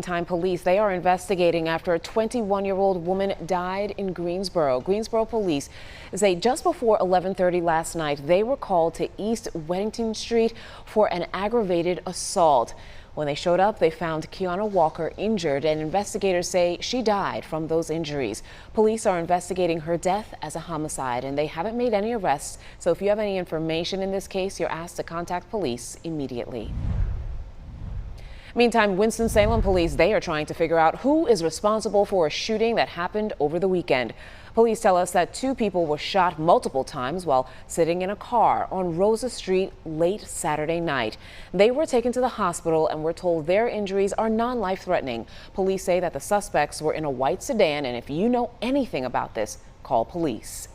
Time police, they are investigating after a 21-year-old woman died in Greensboro. Greensboro police say just before 11:30 last night, they were called to East Weddington Street for an aggravated assault. When they showed up, they found Kiana Walker injured, and investigators say she died from those injuries. Police are investigating her death as a homicide, and they haven't made any arrests. So if you have any information in this case, you're asked to contact police immediately. Meantime, Winston-Salem police, they are trying to figure out who is responsible for a shooting that happened over the weekend. Police tell us that two people were shot multiple times while sitting in a car on Rosa Street late Saturday night. They were taken to the hospital and were told their injuries are non-life-threatening. Police say that the suspects were in a white sedan, and if you know anything about this, call police.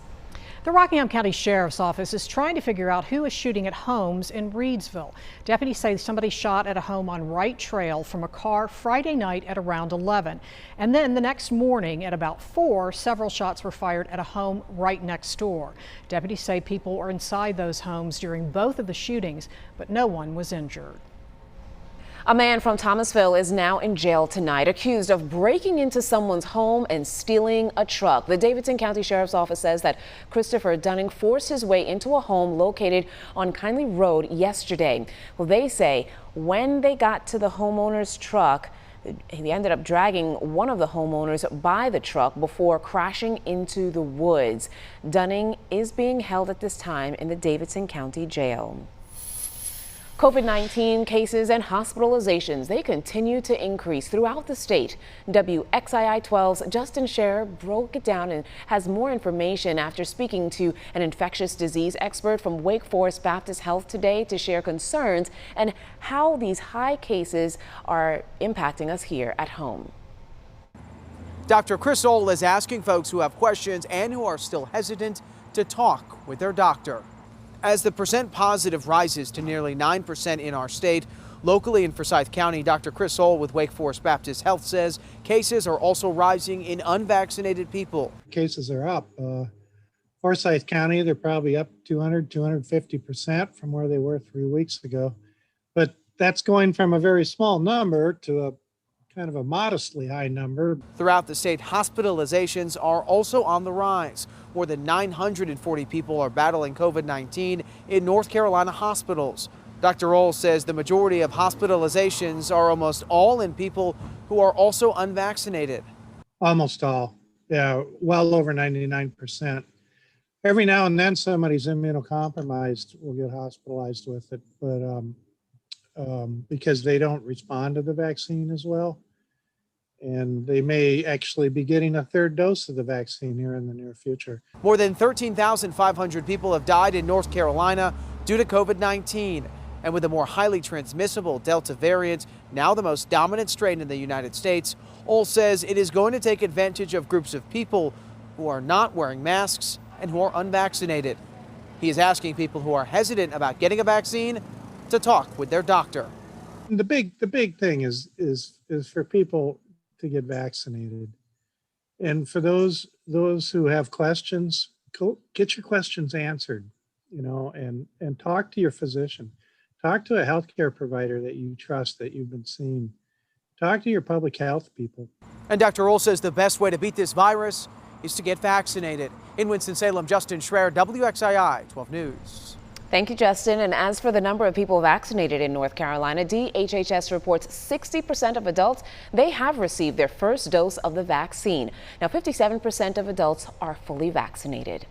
The Rockingham County Sheriff's Office is trying to figure out who is shooting at homes in Reedsville. Deputies say somebody shot at a home on Wright Trail from a car Friday night at around 11. And then the next morning at about 4, several shots were fired at a home right next door. Deputies say people were inside those homes during both of the shootings, but no one was injured. A man from Thomasville is now in jail tonight, accused of breaking into someone's home and stealing a truck. The Davidson County Sheriff's Office says that Christopher Dunning forced his way into a home located on Kindly Road yesterday. Well, they say when they got to the homeowner's truck, he ended up dragging one of the homeowners by the truck before crashing into the woods. Dunning is being held at this time in the Davidson County Jail. COVID-19 cases and hospitalizations, they continue to increase throughout the state. WXII 12's Justin Scherer broke it down and has more information after speaking to an infectious disease expert from Wake Forest Baptist Health today to share concerns and how these high cases are impacting us here at home. Dr. Chris Ohl is asking folks who have questions and who are still hesitant to talk with their doctor. As the percent positive rises to nearly 9% in our state, locally in Forsyth County, Dr. Chris Ohl with Wake Forest Baptist Health says cases are also rising in unvaccinated people. Cases are up. Forsyth County, they're probably up 250% from where they were 3 weeks ago. But that's going from a very small number to a kind of a modestly high number. Throughout the state, hospitalizations are also on the rise. More than 940 people are battling COVID-19 in North Carolina hospitals. Dr. Ohl says the majority of hospitalizations are almost all in people who are also unvaccinated. Almost all. Yeah, well over 99%. Every now and then somebody's immunocompromised will get hospitalized with it, but because they don't respond to the vaccine as well. And they may actually be getting a third dose of the vaccine here in the near future. More than 13,500 people have died in North Carolina due to COVID-19. And with a more highly transmissible Delta variant, now the most dominant strain in the United States, Ohl says it is going to take advantage of groups of people who are not wearing masks and who are unvaccinated. He is asking people who are hesitant about getting a vaccine to talk with their doctor. The big thing is for people to get vaccinated. And for those who have questions, get your questions answered, and talk to your physician. Talk to a healthcare provider that you trust, that you've been seeing. Talk to your public health people. And Dr. Ohl says the best way to beat this virus is to get vaccinated. In Winston-Salem, Justin Schreier, WXII 12 News. Thank you, Justin. And as for the number of people vaccinated in North Carolina, DHHS reports 60% of adults, they have received their first dose of the vaccine. Now, 57% of adults are fully vaccinated.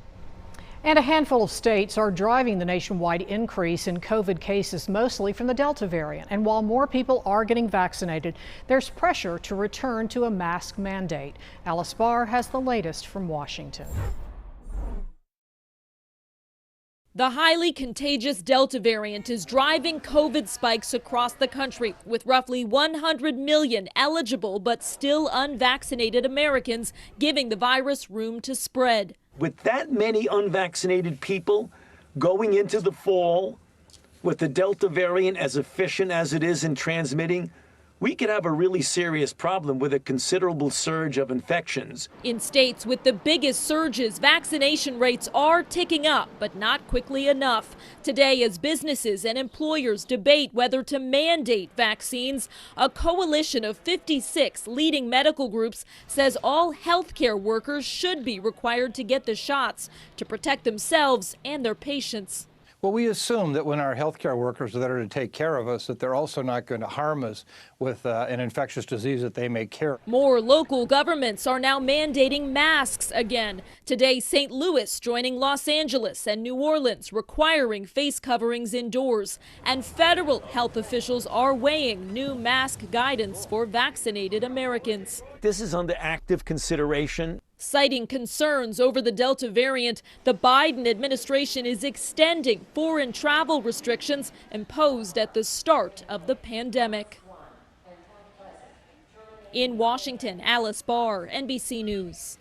And a handful of states are driving the nationwide increase in COVID cases, mostly from the Delta variant. And while more people are getting vaccinated, there's pressure to return to a mask mandate. Alice Barr has the latest from Washington. The highly contagious Delta variant is driving COVID spikes across the country, with roughly 100 million eligible but still unvaccinated Americans giving the virus room to spread. With that many unvaccinated people going into the fall, with the Delta variant as efficient as it is in transmitting, we could have a really serious problem with a considerable surge of infections. In states with the biggest surges, vaccination rates are ticking up, but not quickly enough. Today, as businesses and employers debate whether to mandate vaccines, a coalition of 56 leading medical groups says all healthcare workers should be required to get the shots to protect themselves and their patients. Well, we assume that when our healthcare workers are there to take care of us, that they're also not going to harm us with an infectious disease that they may carry. More local governments are now mandating masks again. Today, St. Louis joining Los Angeles and New Orleans requiring face coverings indoors. And federal health officials are weighing new mask guidance for vaccinated Americans. This is under active consideration. Citing concerns over the Delta variant, the Biden administration is extending foreign travel restrictions imposed at the start of the pandemic. In Washington, Alice Barr, NBC News.